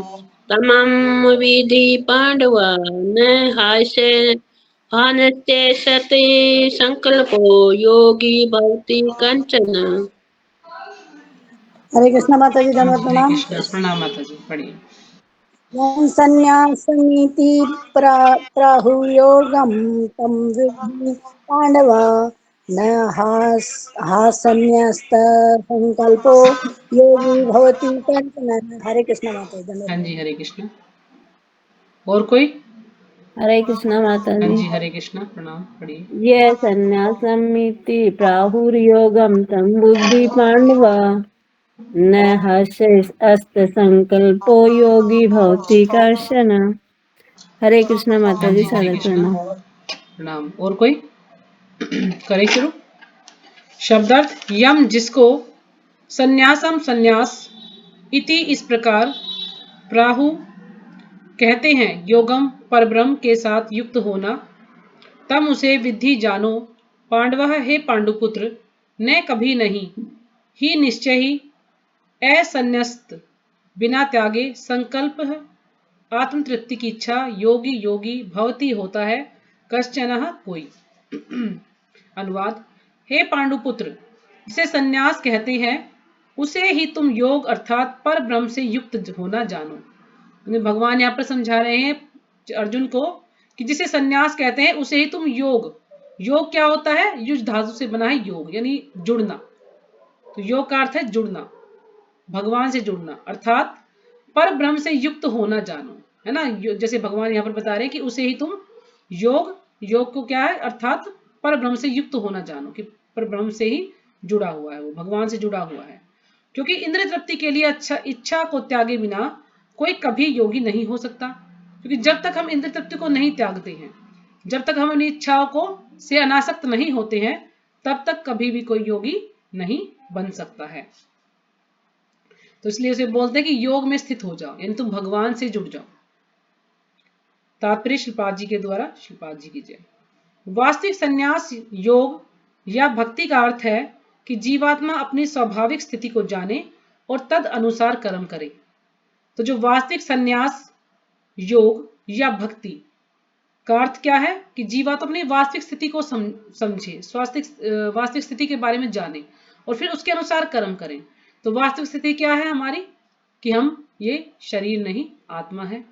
तमं विधि पांडवा न हास्य हानस्ते सति संकल्पो योगी भवति कंचन। हरे कृष्ण माता जी, हाँ धन्यवाद जी, हरे प्रणाम। कृष्ण। प्रणाम माता जी, पढ़िए। यं सन्न्यासमिति प्राहुर्योगं तं विद्धि पाण्डव न हासन्यस्तसङ्कल्पो योगी भवति कञ्चन। हरे कृष्ण माता जी, धन्यवाद हाँ जी, प्रणाम। हरे कृष्ण। और कोई? हरे कृष्णा माता हाँ जी। जी, हरे कृष्ण। प्रणाम, पढ़िए। ये संन्यासमिति प्राहुर्योगं तं बुद्धि पांडवा न हर्षस्त संकल्पो योगी भवति कश्चन। हरे कृष्णा हाँ माता जी, जी, हरे सादर कृष्ण। प्रणाम। प्रणाम। और कोई? करें शुरू। शब्दार्थ यम जिसको, संन्यासम संन्यास, इति इस प्रकार, प्राहु कहते हैं, योगम परब्रह्म के साथ युक्त होना, तम उसे विद्धि जानो, पांडव हे पांडुपुत्र, न कभी नहीं, ही निश्चय ही, असन्यस्त बिना त्यागे, संकल्प आत्म तृप्ति की इच्छा, योगी योगी भवती होता है, कश्चन कोई। अनुवाद। हे पांडुपुत्र, जिसे संन्यास कहते हैं, उसे ही तुम योग अर्थात पर ब्रह्म से युक्त होना जानो। भगवान यहाँ पर समझा रहे हैं अर्जुन को कि जिसे संन्यास कहते हैं उसे ही तुम योग, योग क्या होता है? युज धातु से बना है योग, यानी जुड़ना। तो योग का अर्थ है जुड़ना, भगवान से जुड़ना, अर्थात पर ब्रह्म से युक्त होना जानो, है ना। जैसे भगवान यहाँ पर बता रहे हैं कि उसे ही तुम योग, योग को क्या है? अर्थात पर ब्रह्म से युक्त होना जानो, कि पर ब्रह्म से ही जुड़ा हुआ है, वो भगवान से जुड़ा हुआ है। क्योंकि इंद्रिय तृप्ति के लिए अच्छा इच्छा को त्यागे बिना कोई कभी योगी नहीं हो सकता। क्योंकि जब तक हम इंद्रिय तृप्ति को नहीं त्यागते हैं, जब तक हम अपनी इच्छाओं को से अनासक्त नहीं होते हैं, तब तक कभी भी कोई योगी नहीं बन सकता है। तो इसलिए उसे बोलते हैं कि योग में स्थित हो जाओ, यानी तुम भगवान से जुड़ जाओ। तात्पर्य श्रीपाद जी के द्वारा, श्रीपाद जी की जय। वास्तविक संन्यास योग या भक्ति का अर्थ है कि जीवात्मा अपनी स्वाभाविक स्थिति को जाने और तद अनुसार कर्म करे। तो जो वास्तविक संन्यास योग या भक्ति का अर्थ क्या है कि जीवात्मा अपनी वास्तविक स्थिति को समझे, वास्तविक स्थिति के बारे में जाने और फिर उसके अनुसार कर्म करें। तो वास्तविक स्थिति क्या है हमारी? कि हम ये शरीर नहीं, आत्मा है,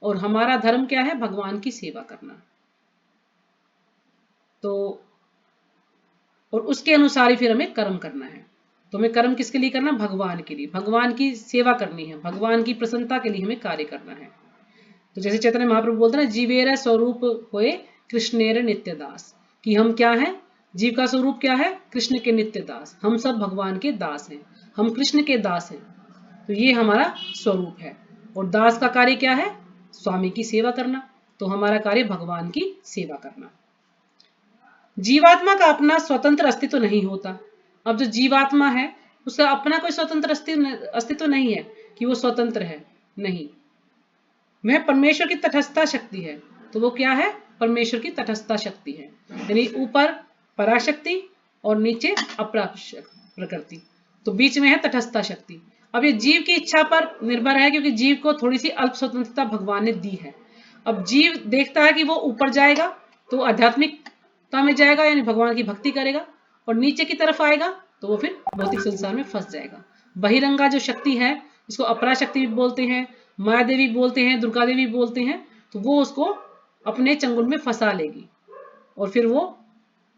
और हमारा धर्म क्या है? भगवान की सेवा करना। तो और उसके अनुसार ही फिर हमें कर्म करना है। तो हमें कर्म किसके लिए करना? भगवान के लिए, भगवान की सेवा करनी है, भगवान की प्रसन्नता के लिए हमें कार्य करना है। तो जैसे चैतन्य महाप्रभु बोलते हैं, जीवेर स्वरूप होए कृष्णेर नित्य दास, कि हम क्या हैं? जीव का स्वरूप क्या है? कृष्ण के नित्य दास। हम सब भगवान के दास हैं, हम कृष्ण के दास हैं। तो ये हमारा स्वरूप है। और दास का कार्य क्या है? स्वामी की सेवा करना। तो हमारा कार्य भगवान की सेवा करना। जीवात्मा का अपना स्वतंत्र अस्तित्व नहीं होता। अब जो जीवात्मा है उसका अपना कोई स्वतंत्र अस्तित्व नहीं है कि वो स्वतंत्र है, नहीं। वह परमेश्वर की तटस्थता शक्ति है। तो वो क्या है? परमेश्वर की तटस्थता शक्ति है, यानी ऊपर पराशक्ति और नीचे अपरा प्रकृति, तो बीच में है तटस्थता शक्ति। अब ये जीव की इच्छा पर निर्भर है, क्योंकि जीव को थोड़ी सी अल्प स्वतंत्रता भगवान ने दी है। अब जीव देखता है कि वो ऊपर जाएगा तो आध्यात्मिकता में जाएगा, यानी भगवान की भक्ति करेगा, और नीचे की तरफ आएगा तो वो फिर भौतिक संसार में फंस जाएगा। बहिरंगा जो शक्ति है, इसको अपरा शक्ति भी बोलते हैं, माया देवी बोलते हैं, दुर्गा देवी बोलते हैं, तो वो उसको अपने चंगुल में फंसा लेगी और फिर वो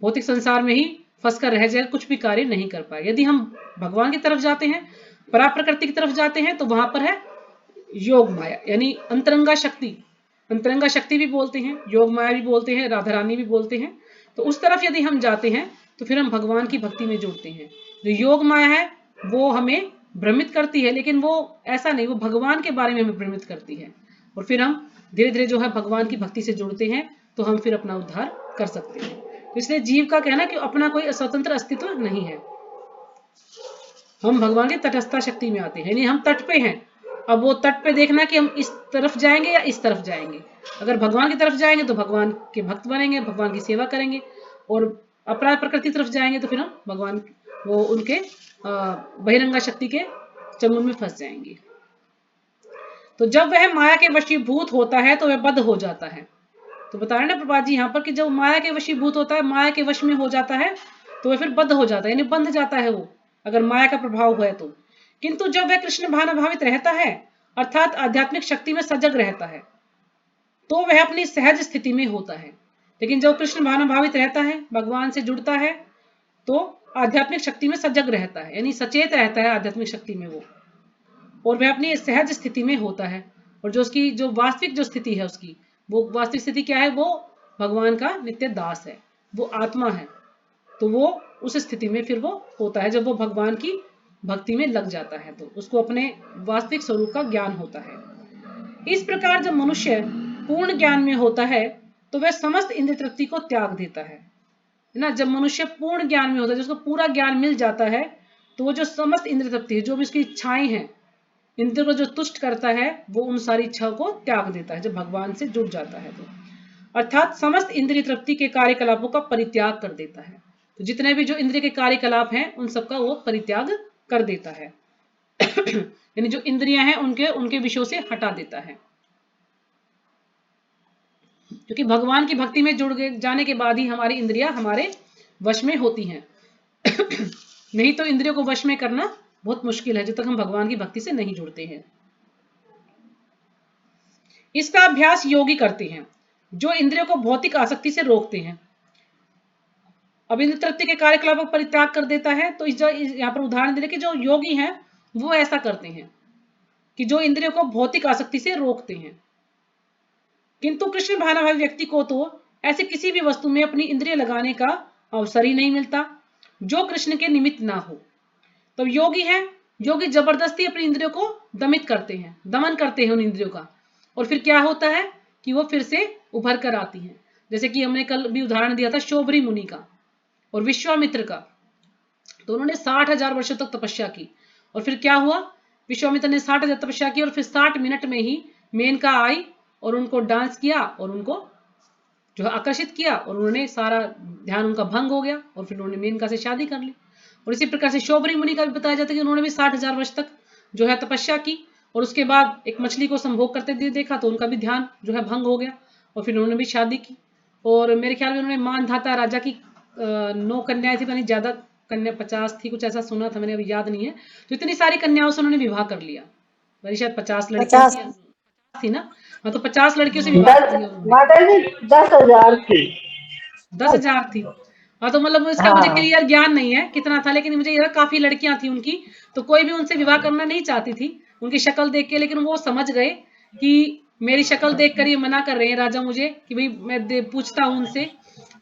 भौतिक संसार में ही फंस कर रह जाएगा, कुछ भी कार्य नहीं कर पाएगा। यदि हम भगवान की तरफ जाते हैं परा प्रकृति की तरफ जाते हैं तो वहां पर है योग माया, यानी अंतरंगा शक्ति। अंतरंगा शक्ति भी बोलते हैं, योग माया भी बोलते हैं, राधा रानी भी बोलते हैं। तो उस तरफ यदि हम जाते हैं तो फिर हम भगवान की भक्ति में जुड़ते हैं। जो योग माया है वो हमें भ्रमित करती है, लेकिन वो ऐसा नहीं, वो भगवान के बारे में हमें भ्रमित करती है। और फिर हम धीरे धीरे जो है भगवान की भक्ति से जुड़ते हैं तो हम फिर अपना उद्धार कर सकते हैं। तो इसलिए जीव का कहना कि अपना कोई स्वतंत्र अस्तित्व नहीं है, हम भगवान की तटस्था शक्ति में आते हैं, यानी हम तट पे हैं। अब वो तट पे देखना कि हम इस तरफ जाएंगे या इस तरफ जाएंगे। अगर भगवान की तरफ जाएंगे तो भगवान के भक्त बनेंगे, भगवान की सेवा करेंगे, और अपराध प्रकृति तरफ जाएंगे तो फिर हम भगवान वो उनके बहिरंगा शक्ति के चंगुल में फंस जाएंगे। तो जब वह माया के वशीभूत होता है तो वह बद्ध हो जाता है। तो बता रहे ना प्रभुपाद जी यहाँ पर कि जब माया के वशीभूत होता है, माया के वश में हो जाता है तो वह फिर बद्ध हो जाता है, यानी बंध जाता है वो, अगर माया का प्रभाव है तो। किंतु जब वह कृष्ण भावनाभावित रहता है, अर्थात आध्यात्मिक शक्ति में सजग रहता है, तो वह अपनी सहज स्थिति में होता है। लेकिन जब कृष्ण भावनाभावित रहता है, भगवान से जुड़ता है, तो आध्यात्मिक शक्ति में सजग रहता है, यानी सचेत रहता है आध्यात्मिक शक्ति में वो, और वह अपनी सहज स्थिति में होता है। और जो उसकी जो वास्तविक जो स्थिति है उसकी, वो वास्तविक स्थिति क्या है, वो भगवान का नित्य दास है, वो आत्मा है। तो वो उस स्थिति में फिर वो होता है जब वो भगवान की भक्ति में लग जाता है, तो उसको अपने वास्तविक स्वरूप का ज्ञान होता है। इस प्रकार जब मनुष्य पूर्ण ज्ञान में होता है तो वह समस्त इंद्रिय तृप्ति को त्याग देता है ना। जब मनुष्य पूर्ण ज्ञान में होता है, जिसको पूरा ज्ञान मिल जाता है, तो वो जो समस्त इंद्रिय तृप्ति है, जो भी उसकी इच्छाएं हैं, इंद्रियों को जो तुष्ट करता है, वो उन सारी इच्छाओं को त्याग देता है जब भगवान से जुड़ जाता है तो। अर्थात समस्त इंद्रिय तृप्ति के कार्यकलापों का परित्याग कर देता है। तो जितने भी जो इंद्रिय के कार्यकलाप हैं उन सबका वो परित्याग कर देता है यानी जो इंद्रियां हैं उनके विषयों से हटा देता है। क्योंकि भगवान की भक्ति में जुड़ जाने के बाद ही हमारी इंद्रियां हमारे वश में होती हैं नहीं तो इंद्रियों को वश में करना बहुत मुश्किल है जब तक हम भगवान की भक्ति से नहीं जुड़ते हैं। इसका अभ्यास योगी करते हैं जो इंद्रियों को भौतिक आसक्ति से रोकते हैं। अब इंद्रिय तृप्ति के कार्यकलापों का परित्याग कर देता है, तो यहाँ पर उदाहरण दे रहे कि जो योगी हैं वो ऐसा करते हैं कि जो इंद्रियों को भौतिक आसक्ति से रोकते हैं। किंतु कृष्ण भावनाभावी व्यक्ति को तो ऐसे किसी भी वस्तु में अपनी इंद्रिय लगाने का अवसर ही नहीं मिलता जो कृष्ण के निमित्त ना हो। तब योगी है, योगी जबरदस्ती अपनी इंद्रियों को दमित करते हैं, दमन करते हैं उन इंद्रियों का, और फिर क्या होता है कि वो फिर से उभर कर आती हैं। जैसे कि हमने कल भी उदाहरण दिया था शोभरी मुनि का और विश्वामित्र का। तो उन्होंने 60,000 वर्षों तक तपस्या की, और फिर क्या हुआ, विश्वामित्र ने 60,000 तपस्या की और फिर 60 मिनट में ही मेनका आई और उनको डांस किया और उनको जो है आकर्षित किया, और उन्होंने सारा ध्यान उनका भंग हो गया और फिर उन्होंने मेनका से शादी कर ली। और इसी प्रकार से शोभरी मुनि का भी बताया जाता है कि उन्होंने भी 60,000 वर्ष तक जो है तपस्या की, और उसके बाद एक मछली को संभोग करते देखा तो उनका भी ध्यान जो है भंग हो गया, और फिर उन्होंने भी शादी की। और मेरे ख्याल में उन्होंने मानधाता राजा की 9 कन्याएं थी, यानी ज्यादा कन्या 50 थी, कुछ ऐसा सुना था मैंने, अभी याद नहीं है। तो इतनी सारी कन्याओं से उन्होंने विवाह कर लिया, मेरी शायद 50 लड़कियां थी ना, हाँ, तो 50 लड़कियों से विवाह कर लिया उन्होंने। 10,000 थी। 10,000 थी, हाँ। तो मतलब इसका मुझे क्लियर ज्ञान नहीं है कितना था, लेकिन मुझे ये काफी लड़कियां थी उनकी, तो कोई भी उनसे विवाह करना नहीं चाहती थी उनकी शक्ल देख के। लेकिन वो समझ गए कि मेरी शक्ल देखकर ये मना कर रहे हैं राजा मुझे कि भाई मैं पूछता हूँ उनसे,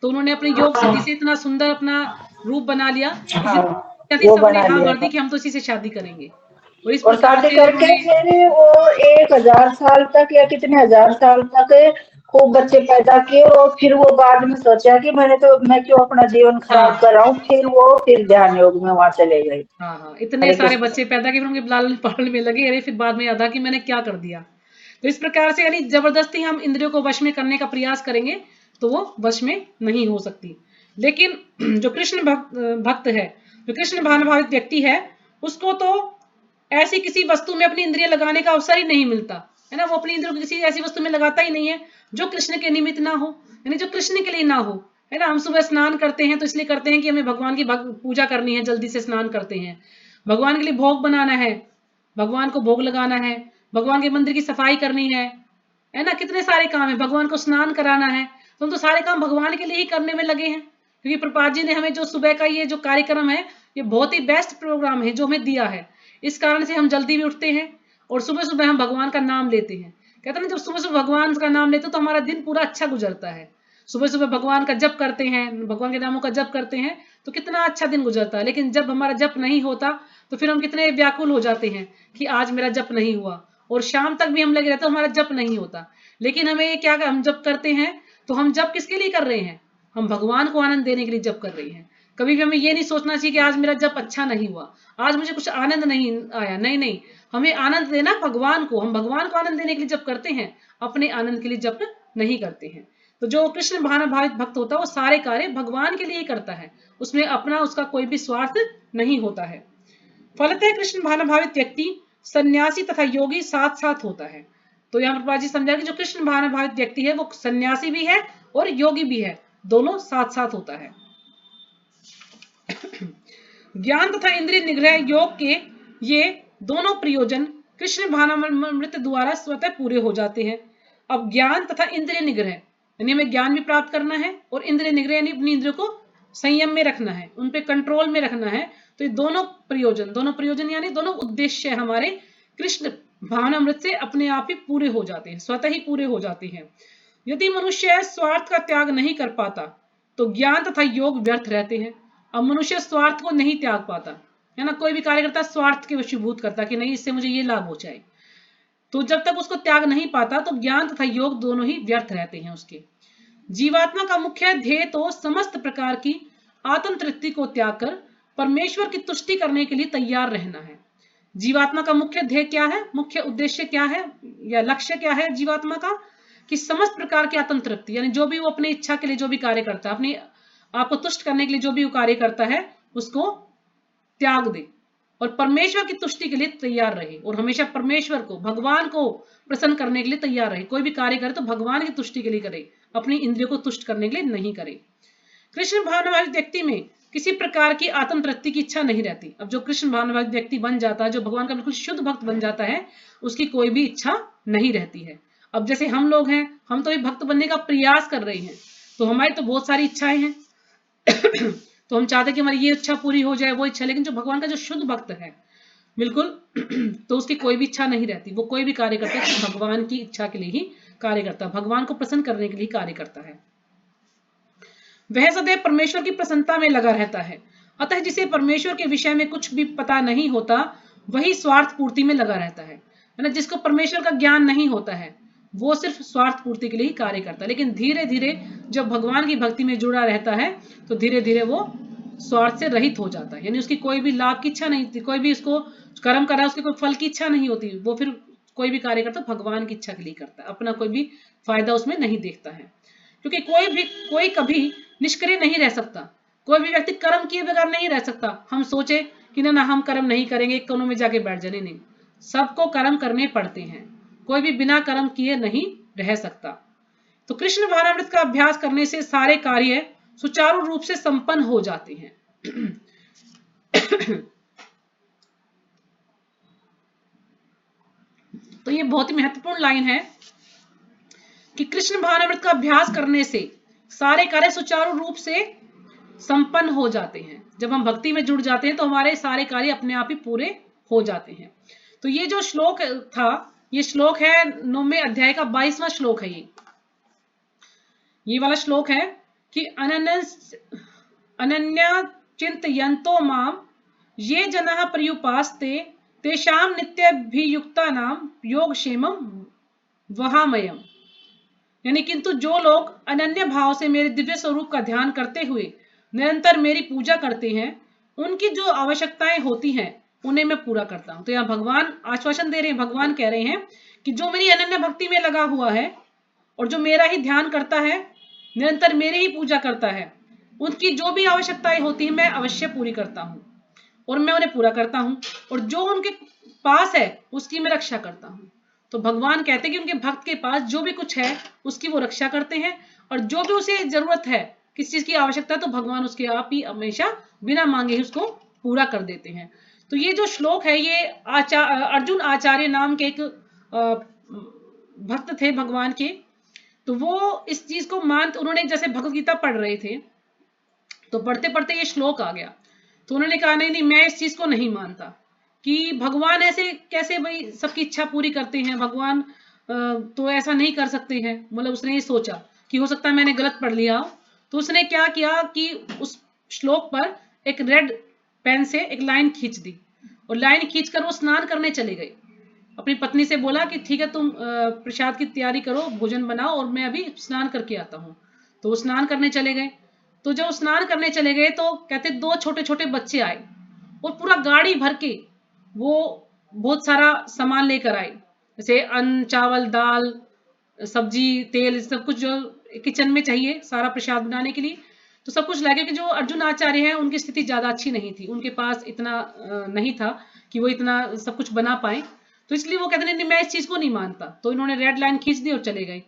तो उन्होंने अपनी योग सिद्धि से इतना सुंदर अपना रूप बना लिया, सबने हाँ भर दी कि हम तो इसी से शादी करेंगे। और इस प्रकार शादी करके फिर वो 1,000 साल तक या कितने हजार साल तक खूब बच्चे पैदा किए, और फिर वो बाद में सोचा कि मैं क्यों अपना जीवन खराब कर रहा हूँ, फिर ध्यान योग में वहां चले गए। हाँ, इतने सारे बच्चे पैदा किए, उनके लालन पालन में लगे, अरे फिर बाद में याद आ कि मैंने क्या कर दिया। तो इस प्रकार से यानी जबरदस्ती हम इंद्रियों को वश में करने का प्रयास करेंगे तो वो वश में नहीं हो सकती। लेकिन जो कृष्ण भक्त है, जो कृष्ण भावनाभावित व्यक्ति है, उसको तो ऐसी किसी वस्तु में अपनी इंद्रिय लगाने का अवसर ही नहीं मिलता है ना। वो अपनी इंद्रियों को किसी ऐसी वस्तु में लगाता ही नहीं है जो कृष्ण के निमित्त ना हो, यानी जो कृष्ण के लिए ना हो, है ना। हम सुबह स्नान करते हैं तो इसलिए करते हैं कि हमें भगवान की पूजा करनी है, जल्दी से स्नान करते हैं, भगवान के लिए भोग बनाना है, भगवान को भोग लगाना है, भगवान के मंदिर की सफाई करनी है ना। कितने सारे काम है, भगवान को स्नान कराना है, तो हम तो सारे काम भगवान के लिए ही करने में लगे हैं। क्योंकि प्रपात जी ने हमें जो सुबह का ये जो कार्यक्रम है, ये बहुत ही बेस्ट प्रोग्राम है जो हमें दिया है। इस कारण से हम जल्दी भी उठते हैं और सुबह सुबह हम भगवान का नाम लेते हैं। कहते हैं ना, जब सुबह सुबह भगवान का नाम लेते हैं तो हमारा दिन पूरा अच्छा गुजरता है। सुबह सुबह भगवान का जप करते हैं, भगवान के नामों का जप करते हैं तो कितना अच्छा दिन गुजरता है। लेकिन जब हमारा जप नहीं होता तो फिर हम कितने व्याकुल हो जाते हैं कि आज मेरा जप नहीं हुआ, और शाम तक भी हम लगे रहते हैं, हमारा जप नहीं होता। लेकिन हमें क्या, हम जप करते हैं तो हम जप किसके लिए कर रहे हैं? हम भगवान को आनंद देने के लिए जप कर रहे हैं। कभी भी हमें ये नहीं सोचना चाहिए कि आज मेरा जप अच्छा नहीं हुआ, आज मुझे कुछ आनंद नहीं आया। नहीं नहीं, हमें आनंद देना भगवान को। हम भगवान को आनंद देने के लिए जप करते हैं, अपने आनंद के लिए जप नहीं करते हैं। तो जो कृष्ण भावनाभावित भक्त होता है वो सारे कार्य भगवान के लिए ही करता है, उसमें अपना उसका कोई भी स्वार्थ नहीं होता है। फलतः कृष्ण भावनाभावित व्यक्ति सन्यासी तथा योगी साथ साथ होता है। तो यहाँ प्रभुपाद जी समझा कि जो कृष्ण भावनाभावित व्यक्ति है वो सन्यासी भी है और योगी भी है, दोनों साथ साथ होता है। ज्ञान तथा इंद्रिय निग्रह योग के ये दोनों प्रयोजन कृष्ण भावनामृत द्वारा स्वतः पूरे हो जाते हैं। अब ज्ञान तथा इंद्रिय निग्रह यानी हमें ज्ञान भी प्राप्त करना है और इंद्रिय निग्रह यानी अपनी इंद्रियों को संयम में रखना है, उन पे कंट्रोल में रखना है। तो ये दोनों प्रयोजन यानी दोनों उद्देश्य हमारे कृष्ण भावनामृत से अपने आप ही पूरे हो जाते हैं, स्वतः ही पूरे हो जाते हैं। यदि मनुष्य स्वार्थ का त्याग नहीं कर पाता तो ज्ञान तथा योग व्यर्थ रहते हैं। अब मनुष्य स्वार्थ को नहीं त्याग पाता है ना, कोई भी कार्य करता स्वार्थ के वशीभूत करता कि नहीं इससे मुझे ये लाभ हो जाए, तो जब तक उसको त्याग नहीं पाता तो ज्ञान तथा योग दोनों ही व्यर्थ रहते हैं उसके। जीवात्मा का मुख्य ध्येय तो समस्त प्रकार की आत्म तृप्ति को त्याग कर परमेश्वर की तुष्टि करने के लिए तैयार रहना है। जीवात्मा का मुख्य ध्येय क्या है, मुख्य उद्देश्य क्या है या लक्ष्य क्या है जीवात्मा का? कि समस्त प्रकार की आत्म तृप्ति यानी जो भी वो अपनी इच्छा के लिए जो भी कार्य करता है, अपनी आपको तुष्ट करने के लिए जो भी वो कार्य करता है उसको त्याग दे और परमेश्वर की तुष्टि के लिए तैयार रहे और हमेशा परमेश्वर को, भगवान को प्रसन्न करने के लिए तैयार रहे। कोई भी कार्य करे तो भगवान की तुष्टि के लिए करे, अपनी इंद्रियों को तुष्ट करने के लिए नहीं करे। कृष्ण भावनाभावित व्यक्ति में किसी प्रकार की आत्म तृप्ति की इच्छा नहीं रहती। अब जो कृष्ण भावनाभावित व्यक्ति बन जाता है, जो भगवान का बिल्कुल शुद्ध भक्त बन जाता है, उसकी कोई भी इच्छा नहीं रहती है। अब जैसे हम लोग हैं, हम तो भी भक्त बनने का प्रयास कर रहे हैं, तो हमारी तो बहुत सारी इच्छाएं हैं तो हम चाहते हैं कि हमारी ये इच्छा पूरी हो जाए, वो इच्छा। लेकिन जो भगवान का जो शुद्ध भक्त है बिल्कुल तो उसकी कोई भी इच्छा नहीं रहती। वो कोई भी कार्य करता है तो भगवान की इच्छा के लिए ही कार्य करता है, भगवान को प्रसन्न करने के लिए कार्य करता है। वह सदैव परमेश्वर की प्रसन्नता में लगा रहता है। अतः जिसे परमेश्वर के विषय में कुछ भी पता नहीं होता वही स्वार्थ पूर्ति में लगा रहता है ना। जिसको परमेश्वर का ज्ञान नहीं होता है वो सिर्फ स्वार्थ पूर्ति के लिए ही कार्य करता है। लेकिन धीरे धीरे जब भगवान की भक्ति में जुड़ा रहता है तो धीरे धीरे वो स्वार्थ से रहित हो जाता है, यानी उसकी कोई भी लाभ की इच्छा नहीं थी, कोई भी उसको कर्म कर रहा है उसकी कोई फल की इच्छा नहीं होती। वो फिर कोई भी कार्य करता भगवान की इच्छा के लिए करता है, अपना कोई भी फायदा उसमें नहीं देखता है। क्योंकि कोई कभी निष्क्रिय नहीं रह सकता, कोई भी व्यक्ति कर्म किए बगैर नहीं रह सकता। हम सोचे कि ना हम कर्म नहीं करेंगे, एक कोनों में जाके बैठ जाने, नहीं, सबको कर्म करने पड़ते हैं, कोई भी बिना कर्म किए नहीं रह सकता। तो कृष्ण भावनामृत का अभ्यास करने से सारे कार्य सुचारू रूप से संपन्न हो जाते हैं। तो ये बहुत ही महत्वपूर्ण लाइन है कि कृष्ण भावनामृत का अभ्यास करने से सारे कार्य सुचारू रूप से संपन्न हो जाते हैं। जब हम भक्ति में जुड़ जाते हैं तो हमारे सारे कार्य अपने आप ही पूरे हो जाते हैं। तो ये जो श्लोक था, ये श्लोक है 9वें अध्याय का 22वां श्लोक है। ये वाला श्लोक है कि अनन्या चिंतयन्तो माम ये जनाः पर्युपासते तेषां नित्यभियुक्तानां योगक्षेमं वहामयम्। यानी किंतु जो लोग अनन्य भाव से मेरे दिव्य स्वरूप का ध्यान करते हुए निरंतर मेरी पूजा करते हैं, उनकी जो आवश्यकताएं होती हैं उन्हें मैं पूरा करता हूं। तो यहाँ भगवान आश्वासन दे रहे हैं, भगवान कह रहे हैं कि जो मेरी अनन्य भक्ति में लगा हुआ है और जो मेरा ही ध्यान करता है, निरंतर मेरी ही पूजा करता है, उनकी जो भी आवश्यकताएं होती है मैं अवश्य पूरी करता हूं और मैं उन्हें पूरा करता हूं, और जो उनके पास है उसकी मैं रक्षा करता हूं। तो भगवान कहते हैं कि उनके भक्त के पास जो भी कुछ है उसकी वो रक्षा करते हैं, और जो भी उसे जरूरत है, किस चीज की आवश्यकता है, तो भगवान उसके आप ही हमेशा बिना मांगे ही उसको पूरा कर देते हैं। तो ये जो श्लोक है ये अर्जुन आचार्य नाम के एक भक्त थे भगवान के, तो वो इस चीज को उन्होंने जैसे भगवत गीता पढ़ रहे थे तो पढ़ते पढ़ते ये श्लोक आ गया, तो उन्होंने कहा नहीं मैं इस चीज को नहीं मानता, कि भगवान ऐसे कैसे भाई सबकी इच्छा पूरी करते हैं, भगवान तो ऐसा नहीं कर सकते हैं। मतलब उसने ये सोचा कि हो सकता है मैंने गलत पढ़ लिया हो। तो उसने क्या किया कि उस श्लोक पर एक रेड पेन से एक लाइन खींच दी, और लाइन खींचकर वो स्नान करने चले गए। अपनी पत्नी से बोला कि ठीक है तुम प्रसाद की तैयारी करो, भोजन बनाओ, और मैं अभी स्नान करके आता हूँ। तो वो स्नान करने चले गए। तो जब स्नान करने चले गए तो कहते 2 छोटे छोटे बच्चे आए और पूरा गाड़ी भर के वो बहुत सारा सामान लेकर आए, जैसे अन्न, चावल, दाल, सब्जी, तेल, सब कुछ जो किचन में चाहिए सारा प्रसाद बनाने के लिए। तो सब कुछ लगे कि जो अर्जुन आचार्य हैं उनकी स्थिति ज्यादा अच्छी नहीं थी, उनके पास इतना नहीं था कि वो इतना सब कुछ बना पाए। तो इसलिए वो कहते नहीं मैं इस चीज को नहीं मानता। तो इन्होंने रेड लाइन खींच दी और चले गए।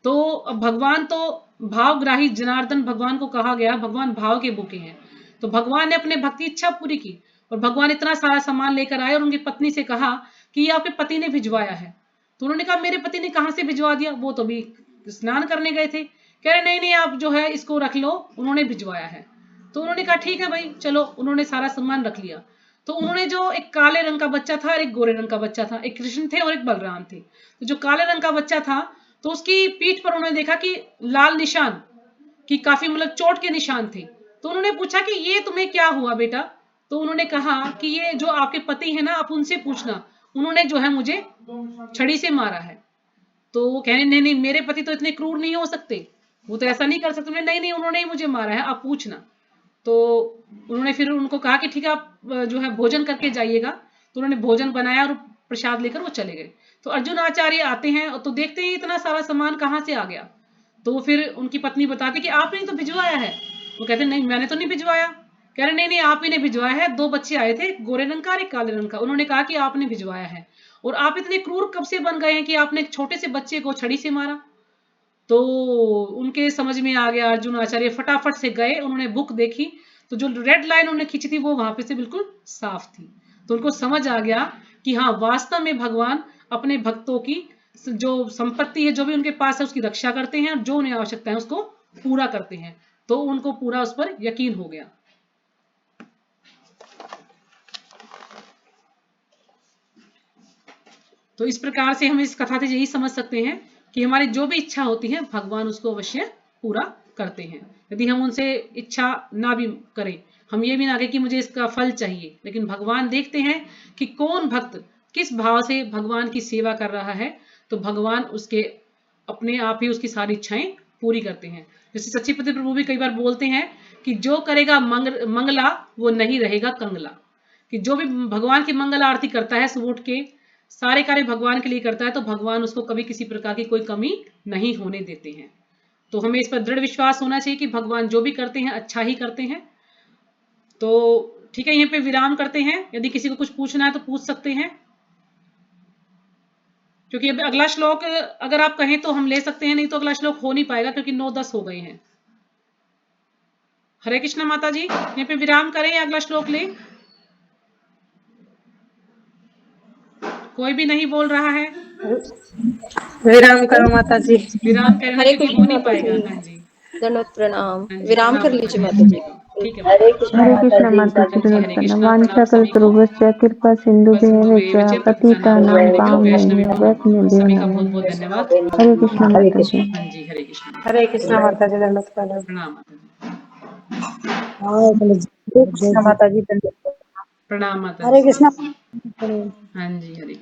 तो अब भगवान तो भावग्राही जनार्दन भगवान को कहा गया, भगवान भाव के भूखे हैं। तो भगवान ने अपने भक्ति इच्छा पूरी की और भगवान इतना सारा सामान लेकर आए और उनकी पत्नी से कहा कि ये आपके पति ने भिजवाया है। तो उन्होंने कहा मेरे पति ने कहां से भिजवा दिया, वो तो भी स्नान करने गए थे। कह रहे नहीं नहीं आप जो है इसको रख लो, उन्होंने भिजवाया है। तो उन्होंने कहा ठीक है भाई चलो, उन्होंने सारा सामान रख लिया। तो उन्होंने जो एक काले रंग का बच्चा था और एक गोरे रंग का बच्चा था, एक कृष्ण थे और एक बलराम थे। तो जो काले रंग का बच्चा था तो उसकी पीठ पर उन्होंने देखा कि लाल निशान, कि काफी मतलब चोट के निशान थे। तो उन्होंने पूछा कि ये तुम्हें क्या हुआ बेटा। तो उन्होंने कहा कि ये जो आपके पति है ना, आप उनसे पूछना, उन्होंने जो है मुझे छड़ी से मारा है। तो वो कहने नहीं नहीं मेरे पति तो इतने क्रूर नहीं हो सकते, वो तो ऐसा नहीं कर सकते। नहीं नहीं उन्होंने ही मुझे मारा है, आप पूछना। तो उन्होंने फिर उनको कहा कि ठीक है आप जो है भोजन करके जाइएगा। तो उन्होंने भोजन बनाया और प्रसाद लेकर वो चले गए। तो अर्जुन आचार्य आते हैं और तो देखते ही इतना सारा सामान कहाँ से आ गया। तो फिर उनकी पत्नी बताती कि आपने तो भिजवाया है। वो कहते नहीं मैंने तो नहीं भिजवाया। कह रहे नहीं नहीं आप ही ने भिजवाया है, 2 बच्चे आए थे, गोरे रंग का और एक काले रंग का, उन्होंने कहा कि आपने भिजवाया है। और आप इतने क्रूर कब से बन गए हैं कि आपने एक छोटे से बच्चे को छड़ी से मारा। तो उनके समझ में आ गया। अर्जुन आचार्य फटाफट से गए, उन्होंने बुक देखी तो जो रेड लाइन उन्होंने खींची थी वो वहां पे से बिल्कुल साफ थी। तो उनको समझ आ गया कि हाँ वास्तव में भगवान अपने भक्तों की जो संपत्ति है, जो भी उनके पास है, उसकी रक्षा करते हैं और जो उन्हें आवश्यकता है उसको पूरा करते हैं। तो उनको पूरा उस पर यकीन हो गया। तो इस प्रकार से हम इस कथा से यही समझ सकते हैं कि हमारी जो भी इच्छा होती है भगवान उसको अवश्य पूरा करते हैं। यदि हम उनसे इच्छा ना भी करें, हम ये भी ना कहें कि मुझे इसका फल चाहिए, लेकिन भगवान देखते हैं कि कौन भक्त किस भाव से भगवान की सेवा कर रहा है, तो भगवान उसके अपने आप ही उसकी सारी इच्छाएं पूरी करते हैं। जैसे सच्चिपति प्रभु भी कई बार बोलते हैं कि जो करेगा मंगला वो नहीं रहेगा कंगला। कि जो भी भगवान की मंगल आरती करता है सुबह उठ के, सारे कार्य भगवान के लिए करता है, तो भगवान उसको कभी किसी प्रकार की कोई कमी नहीं होने देते हैं। तो हमें इस पर दृढ़ विश्वास होना चाहिए कि भगवान जो भी करते हैं अच्छा ही करते हैं। तो ठीक है, यहीं पे विराम करते हैं। यदि किसी को कुछ पूछना है तो पूछ सकते हैं, क्योंकि अब अगला श्लोक अगर आप कहें तो हम ले सकते हैं, नहीं तो अगला श्लोक हो नहीं पाएगा क्योंकि 9-10 हो गए हैं। हरे कृष्णा माता जी, यहीं पे विराम करें या अगला श्लोक लें? कोई भी नहीं बोल रहा है। विराम करो माता जी। विराम करें, हरे क्योंकि हो कृष्ण नहीं माता पाएगा। जी, हाँ जी, दंडवत प्रणाम। हाँ जी, विराम प्रणाम कर माता लीजिए जी। माता जी। ठीक है हरे माता जी। कृष्णा हरे माता कृष्ण जी, माता सभी जी, हरे कृष्णा वांछा प्रणाम सभी को। कल्पतरुभ्यश्च कृपा सिन्धुभ्यः च पतितानां पावनेभ्यो वैष्णवेभ्यो सभी का नमो बहुत बहुत नमः। धन्यवाद। हरे कृष्ण हरे माता कृष्ण। जी। हाँ जी, हरे कृष्णा। हरे कृष्णा माता जी, दंडवत प्रणाम। प्रणाम माता जी। हाँ बोलो हरे कृष्णा माता जी, दंडवत प्रणाम माता हरे जी। कृष्णा। हाँ जी, हरे कृष्णा।